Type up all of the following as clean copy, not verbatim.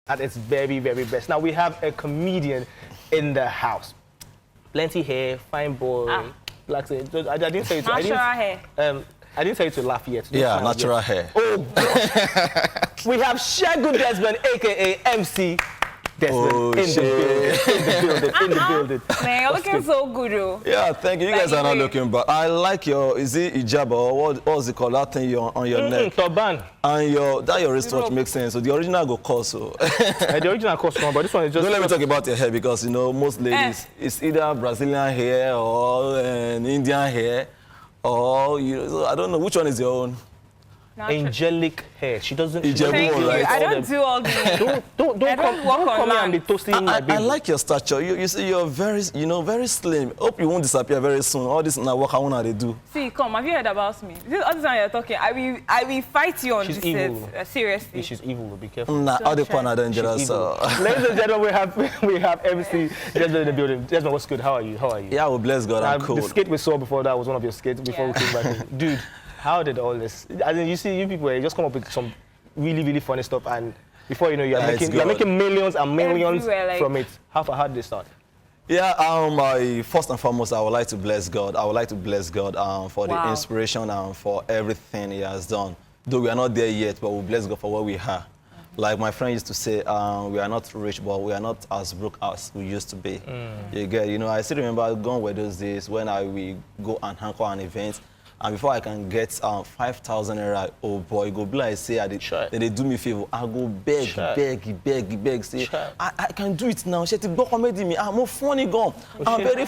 at its very, very best. Now we have a comedian in the house. Plenty hair, fine boy. Black hair. I didn't say it. Natural hair. I didn't tell you to laugh yet. Yeah, natural hair. Oh, gosh. We have Segun Desmond, a.k.a. MC Desmond, in the building. Man, you're looking so good, though. Yeah, thank you. You guys are not looking bad. I like your, is it hijab or what's it called? That thing on your neck. Turban. And your wristwatch makes sense. So the original go cost. So. The original cost one, but this one is just... Don't let me talk about your hair because, you know, most ladies, it's either Brazilian hair or Indian hair. Or, so I don't know, which one is your own? Angelic hair. She doesn't... Thank you. Right? I don't do all the... Don't come here and be toasting my baby. I like your stature. You see, you're very, very slim. Hope you won't disappear very soon. All this now work I want to do. See, come, have you heard about me? This all the time you're talking. I will fight you on She's this evil. set. Seriously. She's evil. Be careful. Nah, all the fun are dangerous. Ladies and gentlemen, we have MC Desmond in the building. Desmond, what's good? How are you? Yeah, well, bless God, I'm cool. The skit we saw before that was one of your skits before we came back in. Dude, how did all this? I mean, you see, you people just come up with some really, really funny stuff, and before you know, you're making millions and millions from it. How did they start? Yeah, first and foremost, I would like to bless God. I would like to bless God for the inspiration and for everything He has done. Though we are not there yet, but we bless God for where we are. Like my friend used to say, we are not rich, but we are not as broke as we used to be. You get, I still remember going with those days when we go and anchor an event. And before I can get 5,000 naira, oh boy, go be like say, they do me a favor. I go beg, say, I can do it now. She go comedy me. I'm more funny gone. I'm very,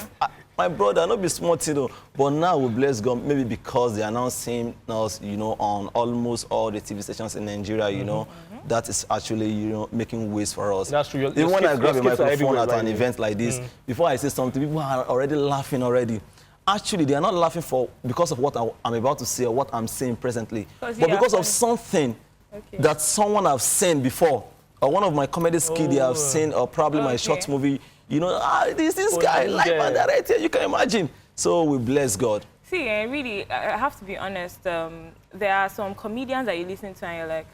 my brother, not be smart, but now we bless God, maybe because they are now seeing us, on almost all the TV stations in Nigeria, that is actually, making ways for us. That's true. Even when I grab a microphone at an event like this, before I say something, people are already laughing already. Actually, they are not laughing because of what I'm about to say or what I'm saying presently, but because of something that someone have seen before, or one of my comedy skits they have seen, or probably my short movie. This guy, live and direct, you can imagine. So we bless God. See, really, I have to be honest. There are some comedians that you listen to and you're like,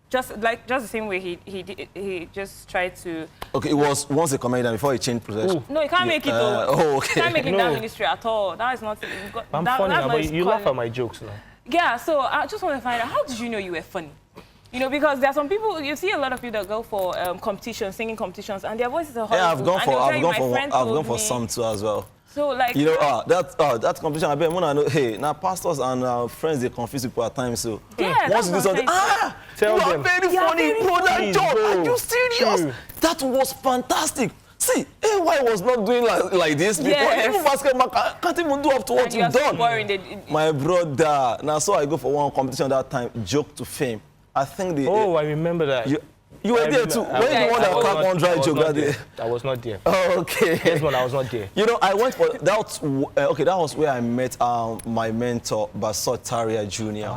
just the same way he just tried to. Okay, it was once a comedian before he changed profession. No, you can't make it. Okay. You can't make it that ministry at all. That is not. I'm funny, but you laugh at my jokes now. Yeah, so I just want to find out, how did you know you were funny? Because there are some people, you see a lot of people that go for competitions, singing competitions, and their voices are horrible. Yeah, I've gone for some too as well. So like that competition, I bet when I know, hey, now pastors and friends they confuse people at times. So once you do something, tell you them. are very funny, bro. That job, are you serious? That was fantastic. See, AY was not doing like this before. Even basketball can't even do up to what you've done. My brother. Now, so I go for one competition that time, Joke to Fame. I think I remember that. You were there too. When you the one that cracked one dry joke that day? I was not there. Oh, okay. Yes, I was not there. I went for that. That was where I met my mentor, Basot Taria Jr.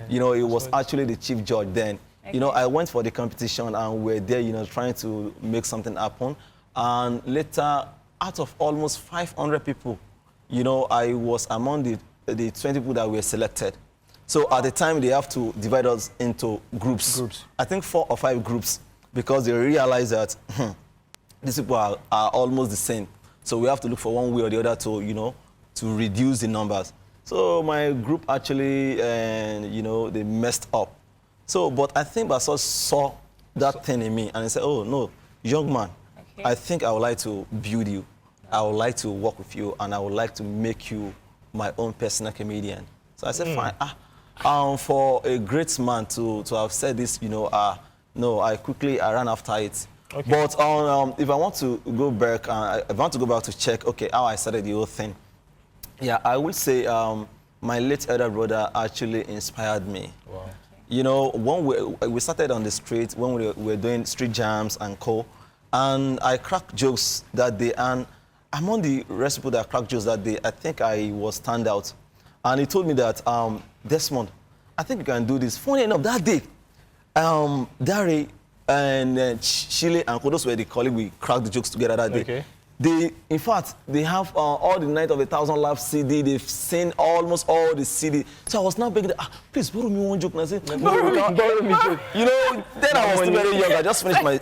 Yeah. He was actually the chief judge then. Okay. I went for the competition and we were there, trying to make something happen. And later, out of almost 500 people, I was among the 20 people that were selected. So at the time, they have to divide us into groups. I think 4 or 5 groups, because they realize that these people are almost the same. So we have to look for one way or the other to, to reduce the numbers. So my group actually, they messed up. So, but I think Basot saw that thing in me and he said, oh, no, young man, I think I would like to build you. I would like to work with you and I would like to make you my own personal comedian. So I said, fine. For a great man to have said this, no, I ran after it. Okay. But if I want to go back, to check, how I started the whole thing. Yeah, I would say my late elder brother actually inspired me. Wow. When we started on the street, when we were doing street jams and co, and I cracked jokes that day, and among the rest of people that cracked jokes that day, I think I was standout. And he told me that, Desmond, I think you can do this. Funny enough, that day, Dari and Chile and Kodos were the colleague we cracked the jokes together that day. Okay. in fact, they have all the Night of the Thousand Laughs CD. They've seen almost all the CD. So I was now begging, please borrow me one joke. And I said, borrow me joke. You know, then I was still very young. I just finished my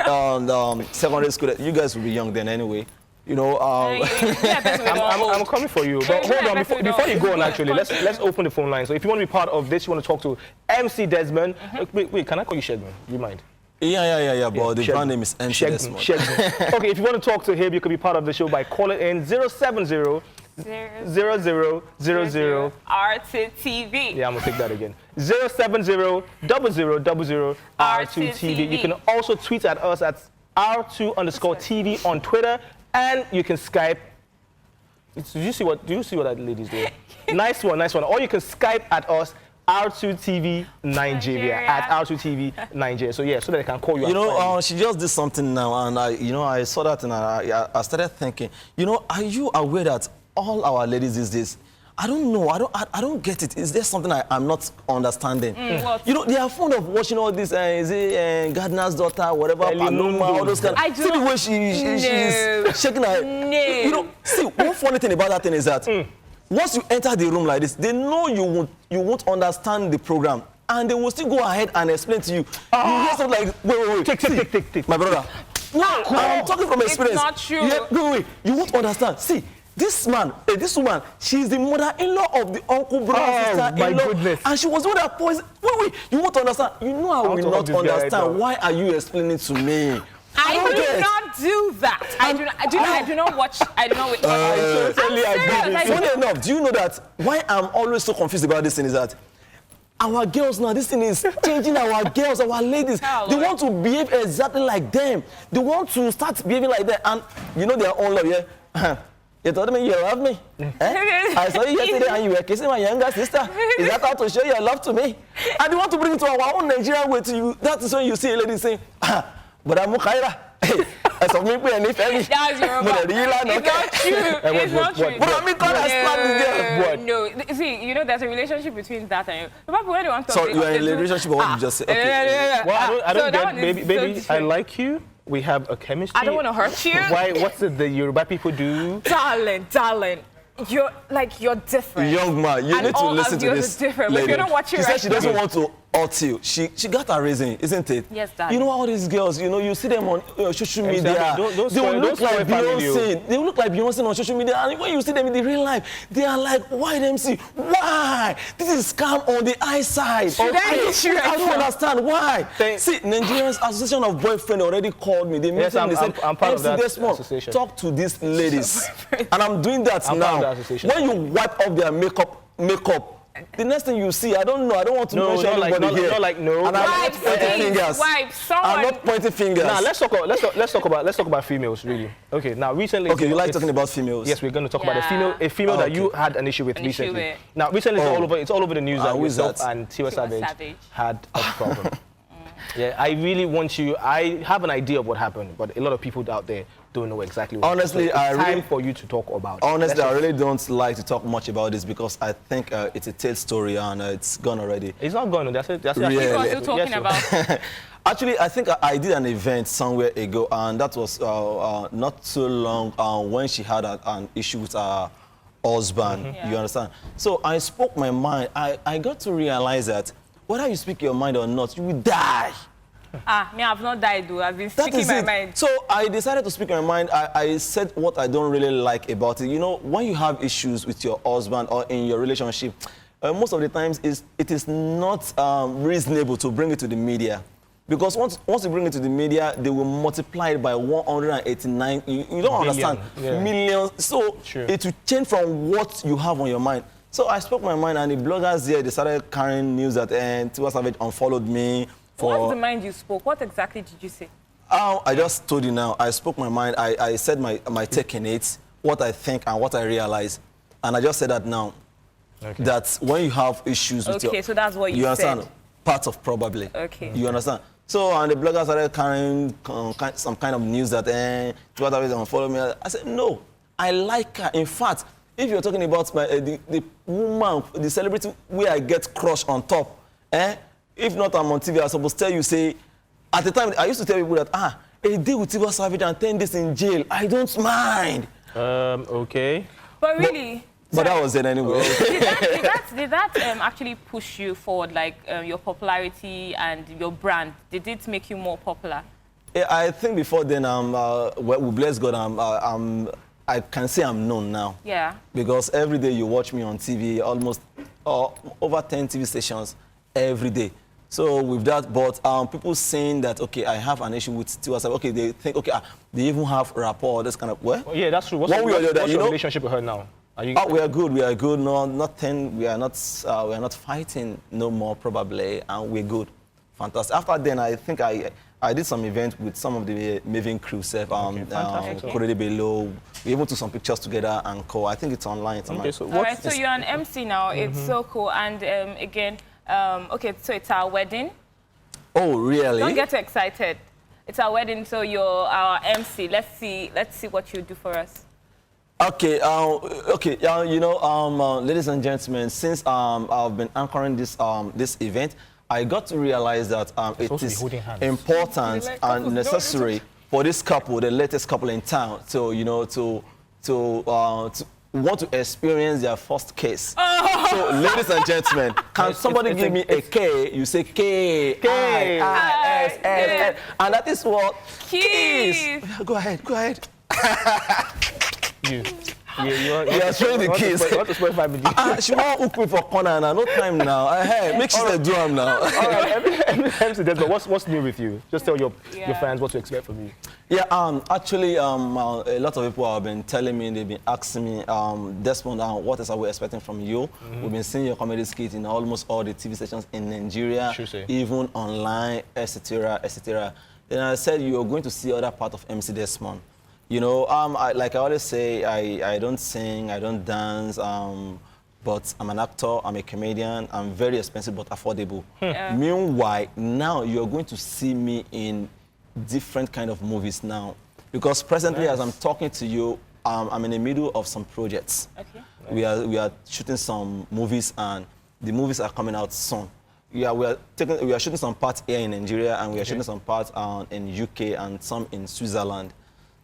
secondary school. You guys will be young then anyway. You know, I'm coming for you. But hold on, before you go on, actually, let's open the phone line. So if you want to be part of this, you want to talk to MC Desmond. Wait, can I call you Shedman? You mind? Yeah, but the brand name is MC Desmond. Okay, if you want to talk to him, you can be part of the show by calling in 070 0000 R2TV. Yeah, I'm gonna take that again. 070 0000 R2TV. You can also tweet at us at R2_TV on Twitter, and you can Skype. Do you see what that lady's doing? Nice one. Or you can Skype at us. R2TV Nigeria at R2TV Nigeria. So yeah, so that I can call you. You know, she just did something now, and I saw that, and I started thinking. You know, are you aware that all our ladies these days? I don't know. I don't get it. Is there something I'm not understanding? You know, they are fond of watching all this. Is it Gardener's Daughter, whatever, Paloma, all those kind. See the way she's shaking her. You know, see, one funny thing about that thing is that. Once you enter the room like this, they know you won't understand the program, and they will still go ahead and explain to you. You hear something like, wait. Take. My brother. No, I'm talking from experience. It's not true. Wait. You won't understand. See, this woman, she's the mother-in-law of the uncle, brother, sister-in-law. My goodness. And she was the one that poisoned. Wait. You won't understand. You know I will not understand. Why are you explaining to me? I do not do that. I do not watch. I do not watch. Funny enough, do you know that why I'm always so confused about this thing is that our girls now, this thing is changing our girls, our ladies. They want to behave exactly like them. They want to start behaving like that, and you know their own love, yeah? You told me you love me. I saw you yesterday and you were kissing my younger sister. Is that how to show your love to me? And they want to bring it to our own Nigerian way to you. That is when you see a lady saying, but I'm Mukaira. It's not true. It's not true. But I mean, God has planned the No, see, you know, there's a relationship between that and you. But when they want to. So you are in a relationship, what you just say? Okay. Well, I don't get. Baby, I like you. We have a chemistry. I don't want to hurt you. Why? What's the Yoruba people do? Darling. You're different. Young man, you need to listen to this different. lady. If you're not watching she said she doesn't want to hurt you. She got her reason, isn't it? Yes, Dad. You know all these girls, you know, you see them on social media. They will look like Beyonce. They will look like Beyonce on social media. And when you see them in the real life, they are like, why MC? Why? This is scam on the eye side. I don't understand why. See, Nigerians Association of Boyfriend already called me. They mentioned, they said, I'm part of that association. Talk to these ladies. And I'm doing that now. When you wipe off their makeup, the next thing you see, I don't know, I don't want to mention anybody here. And I'm not pointing fingers. I'm not pointing fingers. Now let's talk about females, really. Okay, now recently. Okay, you like talking about females? Yes, we're going to talk about a female that you had an issue with recently. Now recently, it's all over the news that yourself and Tiwa Savage had a problem. Yeah, I really want you. I have an idea of what happened, but a lot of people out there don't know exactly what happened. Honestly, so it's time for you to talk about it. Honestly, I really don't like to talk much about this because I think it's a tale story and it's gone already. It's not gone. That's it. Really? What are you talking about? Actually, I think I did an event somewhere ago, and that was not so long when she had an issue with her husband. You understand? So I spoke my mind. I got to realize that whether you speak your mind or not, you will die. Me, I've not died, though. I've been speaking my mind. So I decided to speak my mind. I said what I don't really like about it. You know, when you have issues with your husband or in your relationship, most of the times it is not reasonable to bring it to the media. Because once you bring it to the media, they will multiply it by 189. You don't understand. Millions. So it will change from what you have on your mind. So I spoke my mind, and the bloggers there, they started carrying news that Tiwa Savage unfollowed me. What's the mind you spoke? What exactly did you say? I just told you now. I spoke my mind. I said my take in it, what I think and what I realize. And I just said that now. Okay. That when you have issues with your... Okay, so that's what you understand? said. Part of probably. Okay. You understand? So, and the bloggers started carrying some kind of news that Tiwa Savage unfollowed me. I said, no, I like her. In fact, if you're talking about the woman, the celebrity where I get crushed on top, if not I'm on TV, I was supposed to tell you, say, at the time, I used to tell people that, a day with Tiwa Savage and 10 days in jail. I don't mind. Okay. But really... But that was it anyway. Did that actually push you forward, like your popularity and your brand? Did it make you more popular? Yeah, I think before then, well, we bless God, I can say I'm known now. Yeah. Because every day you watch me on TV, almost over 10 TV stations every day. So with that, but people saying that, okay, I have an issue with Tiwa Savage. Okay, they think, okay, they even have rapport, this kind of, well? Oh, yeah, that's true. What's your relationship with her now? We are good. We are good. No, nothing. We are not fighting no more probably, and we're good. Fantastic. After then, I think I did some events with some of the Maven crew, Korede Bello. We even took some pictures together and call. I think it's online. Okay, so all right, so you're an MC now. It's so cool. And again, okay, so it's our wedding. Oh, really? Don't get too excited. It's our wedding, so you're our MC. Let's see what you do for us. Okay, you know, ladies and gentlemen, since I've been anchoring this event, I got to realize that it is important and necessary for this couple, the latest couple in town, to you know, to want to experience their first kiss. So, ladies and gentlemen, can somebody give me a K? You say K, I-I-S-S-S, and that is what kiss. Go ahead. You are showing the kiss. She won't hook me for corner now. No time now. Hey, make sure they do them now. All right, but what's new with you? Just tell your fans what to expect from you. Yeah, actually, a lot of people have been telling me, they've been asking me, Desmond, what are we expecting from you? We've been seeing your comedy skit in almost all the TV stations in Nigeria, even online, etc., etc. Then I said you're going to see other part of MC Desmond. You know, like I always say, I don't sing, I don't dance, but I'm an actor, I'm a comedian, I'm very expensive but affordable. Meanwhile, now you're going to see me in different kind of movies now. Because presently, as I'm talking to you, I'm in the middle of some projects. Okay. We are shooting some movies, and the movies are coming out soon. Yeah, we are shooting some parts here in Nigeria, and we are shooting some parts in UK and some in Switzerland.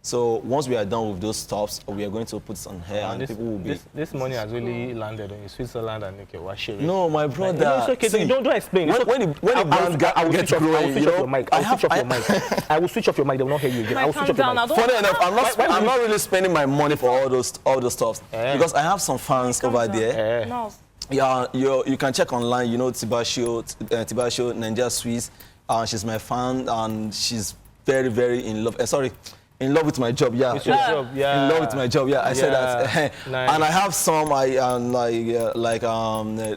So once we are done with those stops, we are going to put on here, and people will be. This money has really landed in Switzerland and UK. No, my brother. No, it's okay. See, don't explain. When the brand gets growing, you know, I will switch off your mic. I will switch off your mic. They will not hear you again. I will switch off your mic. Funny enough, I'm not really spending my money for all those stuff because I have some fans over there. Yeah, you can check online. You know, Tibasho, Ninja Swiss. She's my fan, and she's very, very in love. In love with my job, yeah. With your job, yeah. In love with my job, yeah. I said that. Nice. And I have some, like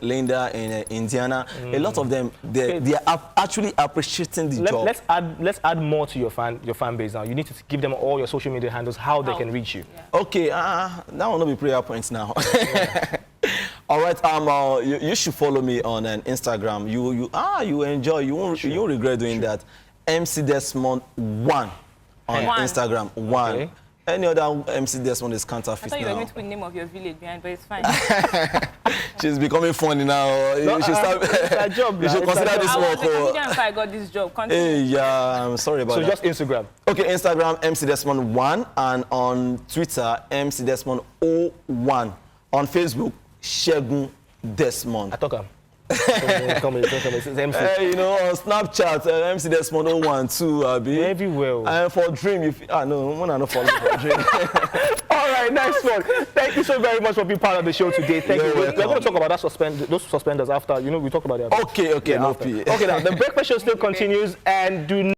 Linda in Indiana. A lot of them, they are actually appreciating the job. Let's add more to your fan base now. You need to give them all your social media handles, how they can reach you. Okay, that will not be prayer points now. All right, you should follow me on Instagram. You enjoy. You won't regret doing that. MC Desmond 1. On Instagram, 1. Okay. Any other MC Desmond is counterfeit now. I thought you were going to put the name of your village behind, but it's fine. She's becoming funny now. You should start. It's a job. You should consider this work. I got this job. Continue. Hey, yeah, I'm sorry about that. So just Instagram. Okay, Instagram MC Desmond 1, and on Twitter MC Desmond 01. On Facebook Shegun Desmond. I talk him. MC. You know, on Snapchat, MC Desmond 012, everywhere. And for Dream, no, I don't follow for Dream. All right, nice one. Thank you so very much for being part of the show today. Thank you. We're going to talk about those suspenders after. You know, we talk about that. Okay, no P. Okay, now the breakfast show still continues, and do